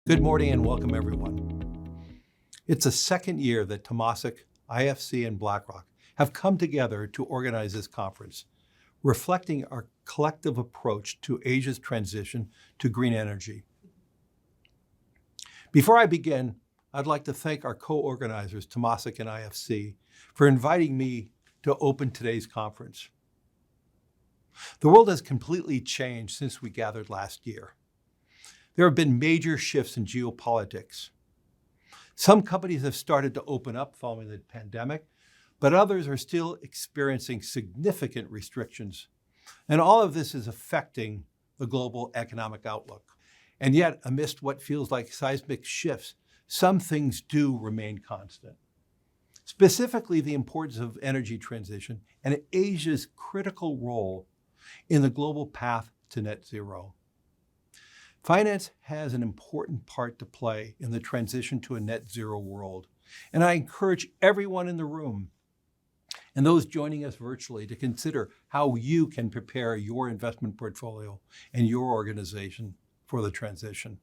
Good morning and welcome, everyone. It's the second year that Temasek, IFC, and BlackRock have come together to organize this conference, reflecting our collective approach to Asia's transition to green energy. Before I begin, I'd like to thank our co-organizers, Temasek and IFC, for inviting me to open today's conference. The world has completely changed since we gathered last year. There have been major shifts in geopolitics. Some companies have started to open up following the pandemic, but others are still experiencing significant restrictions. And all of this is affecting the global economic outlook. And yet, amidst what feels like seismic shifts, some things do remain constant. Specifically, the importance of energy transition and Asia's critical role in the global path to net zero. Finance has an important part to play in the transition to a net zero world. And I encourage everyone in the room and those joining us virtually to consider how you can prepare your investment portfolio and your organization for the transition.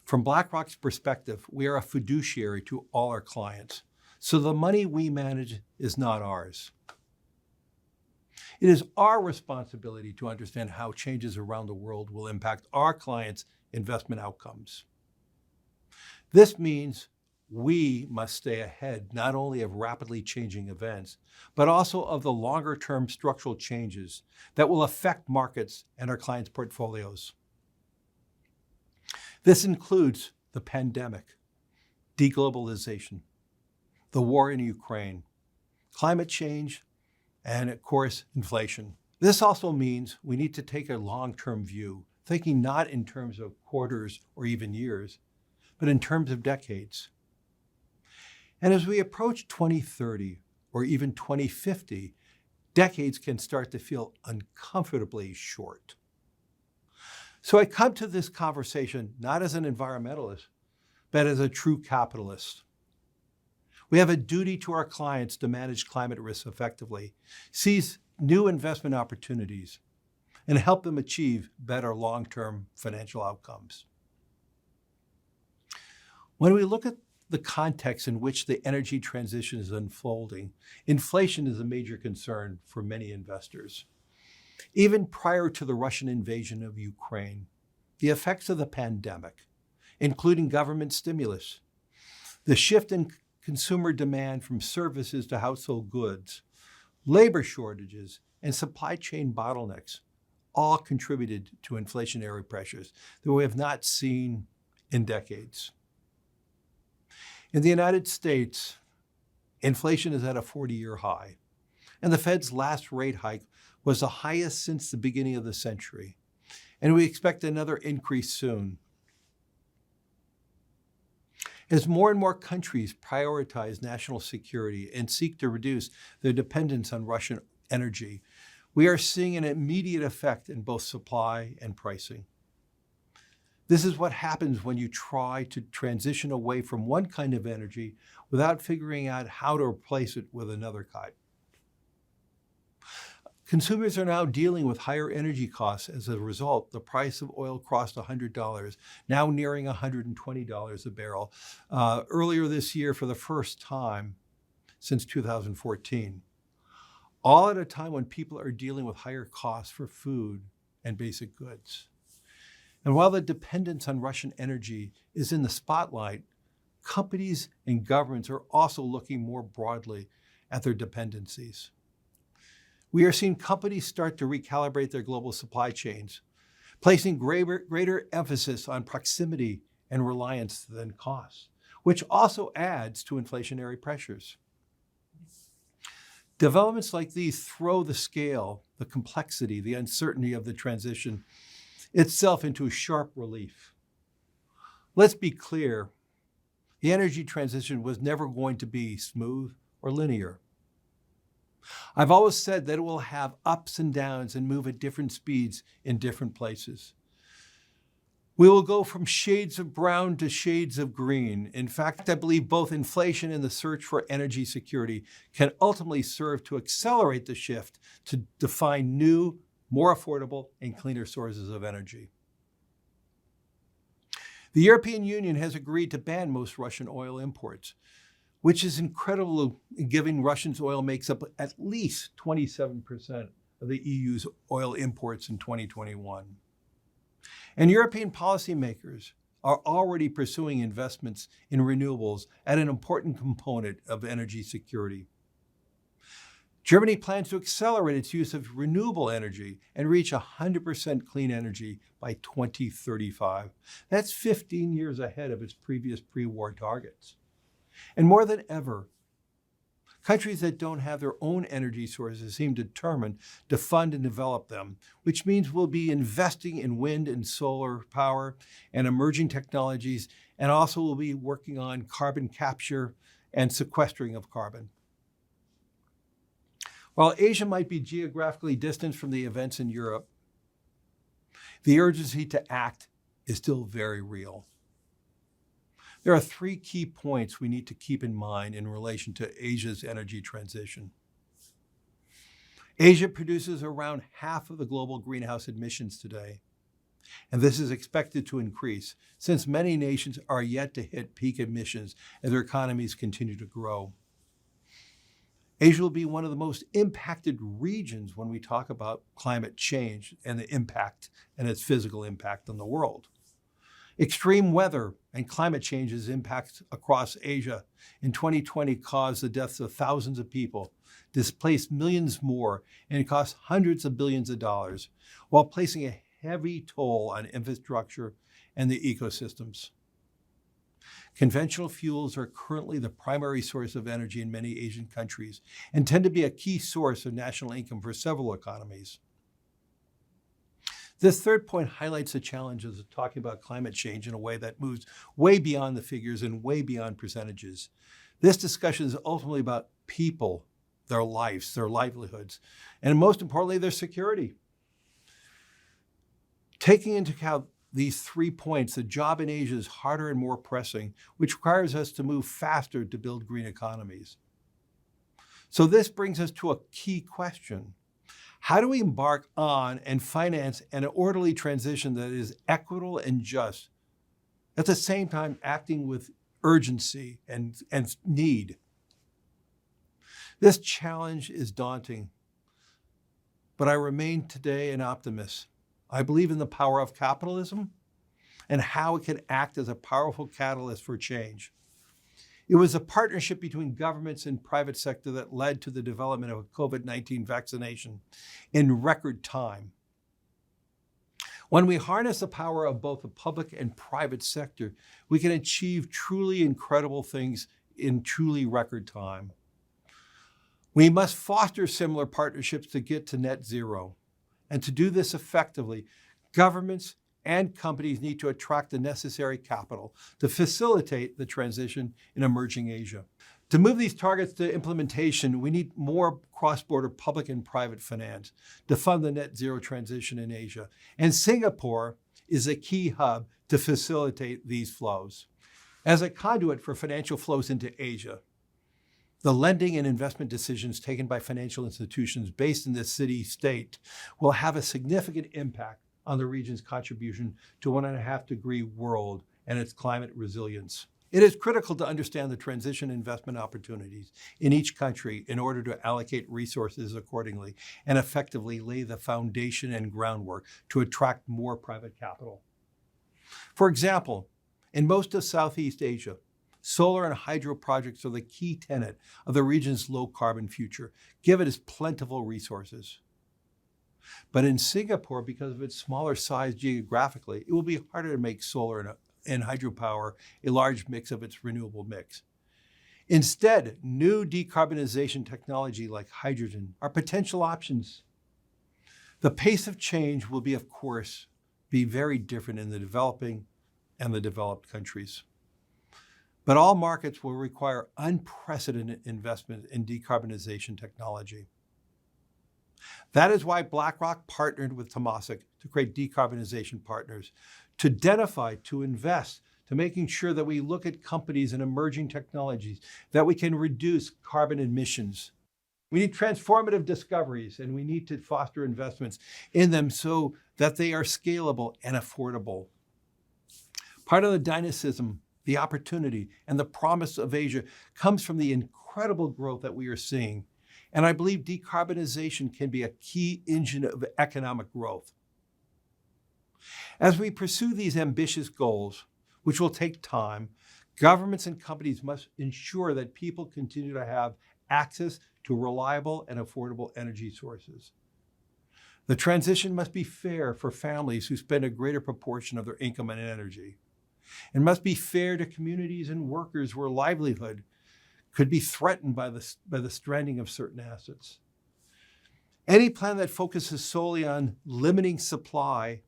From BlackRock's perspective, we are a fiduciary to all our clients, so the money we manage is not ours. It is our responsibility to understand how changes around the world will impact our clients' investment outcomes. This means we must stay ahead not only of rapidly changing events, but also of the longer-term structural changes that will affect markets and our clients' portfolios. This includes the pandemic, deglobalization, the war in Ukraine, climate change, and of course, inflation. This also means we need to take a long-term view, thinking not in terms of quarters or even years, but in terms of decades. And as we approach 2030 or even 2050, decades can start to feel uncomfortably short. So I come to this conversation not as an environmentalist, but as a true capitalist. We have a duty to our clients to manage climate risks effectively, seize new investment opportunities, and help them achieve better long-term financial outcomes. When we look at the context in which the energy transition is unfolding, inflation is a major concern for many investors. Even prior to the Russian invasion of Ukraine, the effects of the pandemic, including government stimulus, the shift in consumer demand from services to household goods, labor shortages, and supply chain bottlenecks all contributed to inflationary pressures that we have not seen in decades. In the United States, inflation is at a 40-year high, and the Fed's last rate hike was the highest since the beginning of the century, and we expect another increase soon. As more and more countries prioritize national security and seek to reduce their dependence on Russian energy, we are seeing an immediate effect in both supply and pricing. This is what happens when you try to transition away from one kind of energy without figuring out how to replace it with another kind. Consumers are now dealing with higher energy costs. As a result, the price of oil crossed $100, now nearing $120 a barrel, earlier this year for the first time since 2014. All at a time when people are dealing with higher costs for food and basic goods. And while the dependence on Russian energy is in the spotlight, companies and governments are also looking more broadly at their dependencies. We are seeing companies start to recalibrate their global supply chains, placing greater emphasis on proximity and reliance than cost, which also adds to inflationary pressures. Developments like these throw the scale, the complexity, the uncertainty of the transition itself into a sharp relief. Let's be clear, the energy transition was never going to be smooth or linear. I've always said that it will have ups and downs and move at different speeds in different places. We will go from shades of brown to shades of green. In fact, I believe both inflation and the search for energy security can ultimately serve to accelerate the shift to define new, more affordable, and cleaner sources of energy. The European Union has agreed to ban most Russian oil imports, which is incredible, given Russia's oil makes up at least 27% of the EU's oil imports in 2021. And European policymakers are already pursuing investments in renewables as an important component of energy security. Germany plans to accelerate its use of renewable energy and reach 100% clean energy by 2035. That's 15 years ahead of its previous pre-war targets. And more than ever, countries that don't have their own energy sources seem determined to fund and develop them, which means we'll be investing in wind and solar power and emerging technologies, and also we'll be working on carbon capture and sequestering of carbon. While Asia might be geographically distant from the events in Europe, the urgency to act is still very real. There are three key points we need to keep in mind in relation to Asia's energy transition. Asia produces around half of the global greenhouse emissions today, and this is expected to increase since many nations are yet to hit peak emissions as their economies continue to grow. Asia will be one of the most impacted regions when we talk about climate change and the impact and its physical impact on the world. Extreme weather and climate change's impacts across Asia in 2020 caused the deaths of thousands of people, displaced millions more, and cost hundreds of billions of dollars, while placing a heavy toll on infrastructure and the ecosystems. Conventional fuels are currently the primary source of energy in many Asian countries and tend to be a key source of national income for several economies. This third point highlights the challenges of talking about climate change in a way that moves way beyond the figures and way beyond percentages. This discussion is ultimately about people, their lives, their livelihoods, and most importantly, their security. Taking into account these 3 points, the job in Asia is harder and more pressing, which requires us to move faster to build green economies. So this brings us to a key question. How do we embark on and finance an orderly transition that is equitable and just, at the same time acting with urgency and need? This challenge is daunting, but I remain today an optimist. I believe in the power of capitalism and how it can act as a powerful catalyst for change. It was a partnership between governments and private sector that led to the development of COVID-19 vaccination in record time. When we harness the power of both the public and private sector, we can achieve truly incredible things in truly record time. We must foster similar partnerships to get to net zero. And to do this effectively, governments and companies need to attract the necessary capital to facilitate the transition in emerging Asia. To move these targets to implementation, we need more cross-border public and private finance to fund the net zero transition in Asia. And Singapore is a key hub to facilitate these flows. As a conduit for financial flows into Asia, the lending and investment decisions taken by financial institutions based in this city-state will have a significant impact on the region's contribution to 1.5-degree world and its climate resilience. It is critical to understand the transition investment opportunities in each country in order to allocate resources accordingly and effectively lay the foundation and groundwork to attract more private capital. For example, in most of Southeast Asia, solar and hydro projects are the key tenet of the region's low-carbon future, given its plentiful resources. But in Singapore, because of its smaller size geographically, it will be harder to make solar and hydropower a large mix of its renewable mix. Instead, new decarbonization technology like hydrogen are potential options. The pace of change will be, of course, very different in the developing and the developed countries. But all markets will require unprecedented investment in decarbonization technology. That is why BlackRock partnered with Temasek to create decarbonization partners, to identify, to invest, to making sure that we look at companies and emerging technologies that we can reduce carbon emissions. We need transformative discoveries, and we need to foster investments in them so that they are scalable and affordable. Part of the dynamism, the opportunity, and the promise of Asia comes from the incredible growth that we are seeing. And I believe decarbonization can be a key engine of economic growth. As we pursue these ambitious goals, which will take time, governments and companies must ensure that people continue to have access to reliable and affordable energy sources. The transition must be fair for families who spend a greater proportion of their income on energy. It must be fair to communities and workers where livelihood could be threatened by the stranding of certain assets. Any plan that focuses solely on limiting supply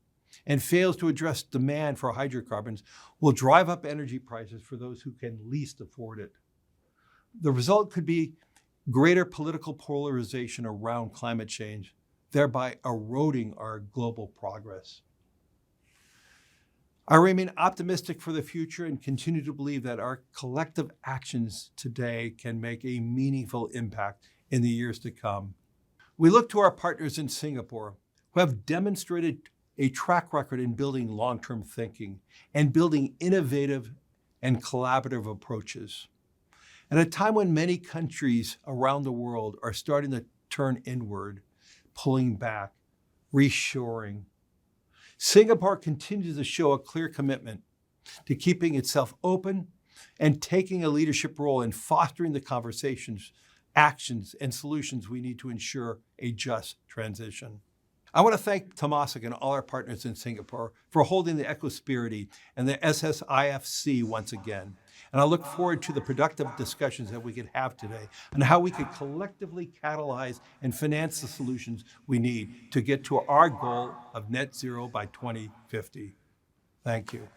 and fails to address demand for hydrocarbons will drive up energy prices for those who can least afford it. The result could be greater political polarization around climate change, thereby eroding our global progress. I remain optimistic for the future and continue to believe that our collective actions today can make a meaningful impact in the years to come. We look to our partners in Singapore, who have demonstrated a track record in building long-term thinking and building innovative and collaborative approaches. At a time when many countries around the world are starting to turn inward, pulling back, reshoring, Singapore continues to show a clear commitment to keeping itself open and taking a leadership role in fostering the conversations, actions, and solutions we need to ensure a just transition. I want to thank Temasek and all our partners in Singapore for holding the Ecosperity and the SSIFC once again. And I look forward to the productive discussions that we could have today on how we could collectively catalyze and finance the solutions we need to get to our goal of net zero by 2050. Thank you.